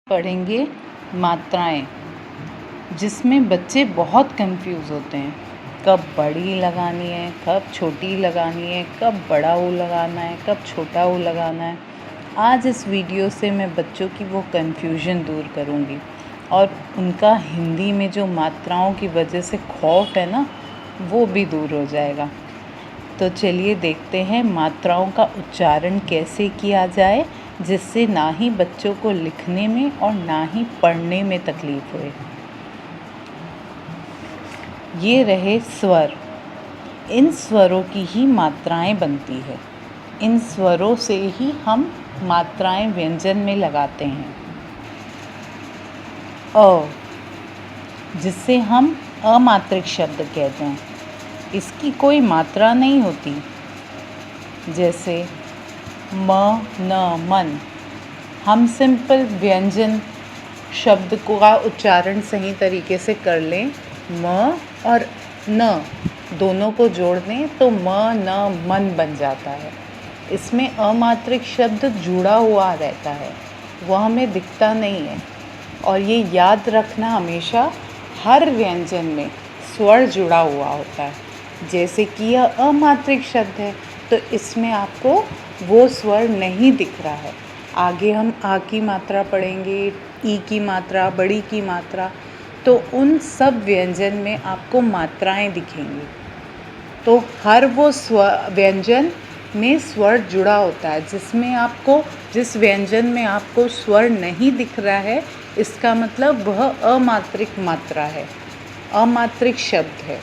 पढ़ेंगे मात्राएं, जिसमें बच्चे बहुत कंफ्यूज होते हैं। कब बड़ी लगानी है, कब छोटी लगानी है, कब बड़ा ऊ लगाना है, कब छोटा ऊ लगाना है। आज इस वीडियो से मैं बच्चों की वो कंफ्यूजन दूर करूँगी और उनका हिंदी में जो मात्राओं की वजह से खौफ है ना, वो भी दूर हो जाएगा। तो चलिए देखते हैं मात्राओं का उच्चारण कैसे किया जाए, जिससे ना ही बच्चों को लिखने में और ना ही पढ़ने में तकलीफ होए। ये रहे स्वर। इन स्वरों की ही मात्राएं बनती है। इन स्वरों से ही हम मात्राएं व्यंजन में लगाते हैं। अ, जिससे हम अमात्रिक शब्द कहते हैं। इसकी कोई मात्रा नहीं होती। जैसे म, न, मन। हम सिंपल व्यंजन शब्द का उच्चारण सही तरीके से कर लें, म और न दोनों को जोड़ दें तो म, न, मन बन जाता है। इसमें अमात्रिक शब्द जुड़ा हुआ रहता है, वह हमें दिखता नहीं है। और ये याद रखना, हमेशा हर व्यंजन में स्वर जुड़ा हुआ होता है। जैसे कि यह अमात्रिक शब्द है तो इसमें आपको वो स्वर नहीं दिख रहा है। आगे हम आ की मात्रा पढ़ेंगे, ई की मात्रा, बड़ी की मात्रा, तो उन सब व्यंजन में आपको मात्राएं दिखेंगी। तो हर वो व्यंजन में स्वर जुड़ा होता है। जिस व्यंजन में आपको स्वर नहीं दिख रहा है, इसका मतलब वह अमात्रिक मात्रा है, अमात्रिक शब्द है।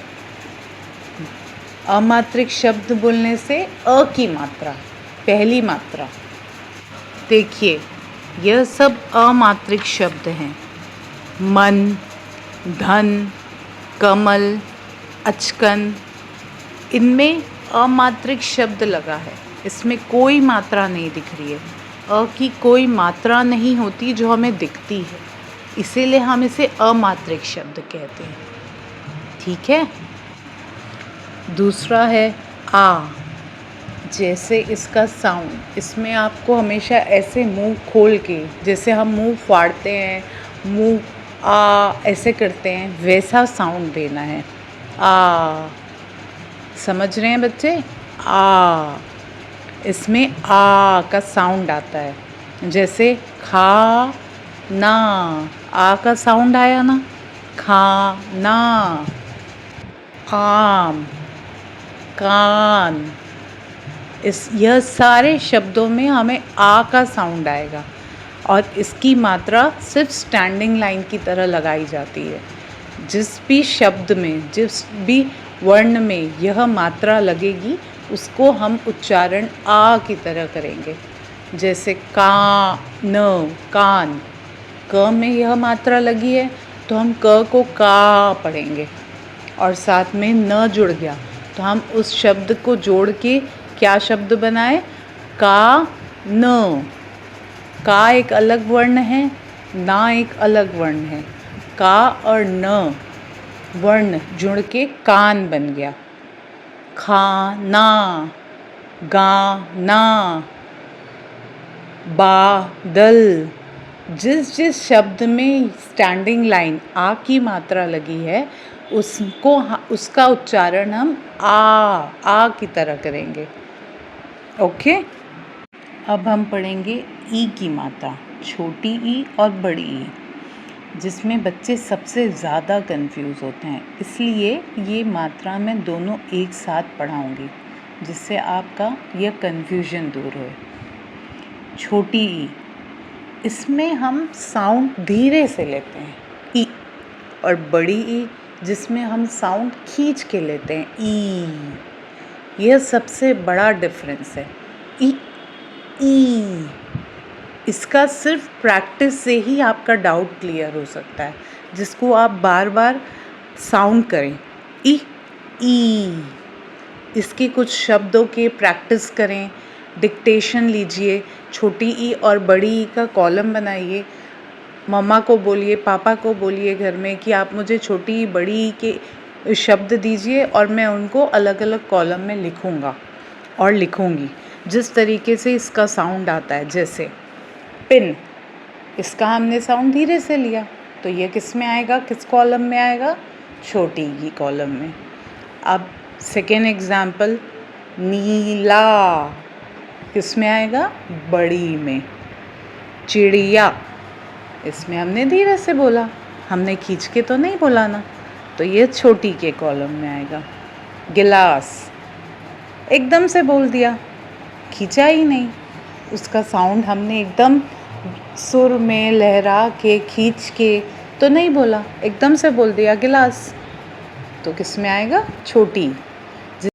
अमात्रिक शब्द बोलने से अ की मात्रा, पहली मात्रा। देखिए, यह सब अमात्रिक शब्द हैं। मन, धन, कमल, अचकन, इनमें अमात्रिक शब्द लगा है। इसमें कोई मात्रा नहीं दिख रही है। अ की कोई मात्रा नहीं होती जो हमें दिखती है, इसीलिए हम इसे अमात्रिक शब्द कहते हैं। ठीक है। दूसरा है आ। जैसे इसका साउंड, इसमें आपको हमेशा ऐसे मुंह खोल के, जैसे हम मुंह फाड़ते हैं, मुंह आ ऐसे करते हैं, वैसा साउंड देना है। आ, समझ रहे हैं बच्चे? आ, इसमें आ का साउंड आता है। जैसे खा ना, आ का साउंड आया ना, खा ना। आम, कान, यह सारे शब्दों में हमें आ का साउंड आएगा और इसकी मात्रा सिर्फ स्टैंडिंग लाइन की तरह लगाई जाती है। जिस भी शब्द में, जिस भी वर्ण में यह मात्रा लगेगी, उसको हम उच्चारण आ की तरह करेंगे। जैसे का न, कान, क में यह मात्रा लगी है तो हम क को का पढ़ेंगे और साथ में न जुड़ गया तो हम उस शब्द को जोड़ के क्या शब्द बनाए? का न। का एक अलग वर्ण है, ना एक अलग वर्ण है। का और न वर्ण जुड़ के कान बन गया। खाना, गाना, बादल। जिस जिस शब्द में स्टैंडिंग लाइन आ की मात्रा लगी है, उसका उच्चारण हम आ की तरह करेंगे। ओके। अब हम पढ़ेंगे ई की मात्रा, छोटी ई और बड़ी ई, जिसमें बच्चे सबसे ज़्यादा कंफ्यूज होते हैं। इसलिए ये मात्रा मैं दोनों एक साथ पढ़ाऊँगी, जिससे आपका यह कंफ्यूजन दूर हो। छोटी ई, इसमें हम साउंड धीरे से लेते हैं, ई। और बड़ी ई, जिसमें हम साउंड खींच के लेते हैं, ई। यह सबसे बड़ा डिफरेंस है। ई। इसका सिर्फ प्रैक्टिस से ही आपका डाउट क्लियर हो सकता है, जिसको आप बार बार साउंड करें, ई। इसके कुछ शब्दों के प्रैक्टिस करें, डिक्टेशन लीजिए, छोटी ई और बड़ी ई का कॉलम बनाइए। मम्मा को बोलिए, पापा को बोलिए घर में कि आप मुझे छोटी बड़ी ई के शब्द दीजिए और मैं उनको अलग अलग कॉलम में लिखूँगा और लिखूँगी जिस तरीके से इसका साउंड आता है। जैसे पिन, इसका हमने साउंड धीरे से लिया, तो ये किस में आएगा, किस कॉलम में आएगा, छोटी की कॉलम में। अब सेकेंड एग्जाम्पल, नीला किस में आएगा, बड़ी में। चिड़िया, इसमें हमने धीरे से बोला, हमने खींच के तो नहीं बोला ना, तो ये छोटी के कॉलम में आएगा। गिलास, एकदम से बोल दिया, खींचा ही नहीं, उसका साउंड हमने एकदम सुर में लहरा के खींच के तो नहीं बोला, एकदम से बोल दिया गिलास, तो किस में आएगा, छोटी।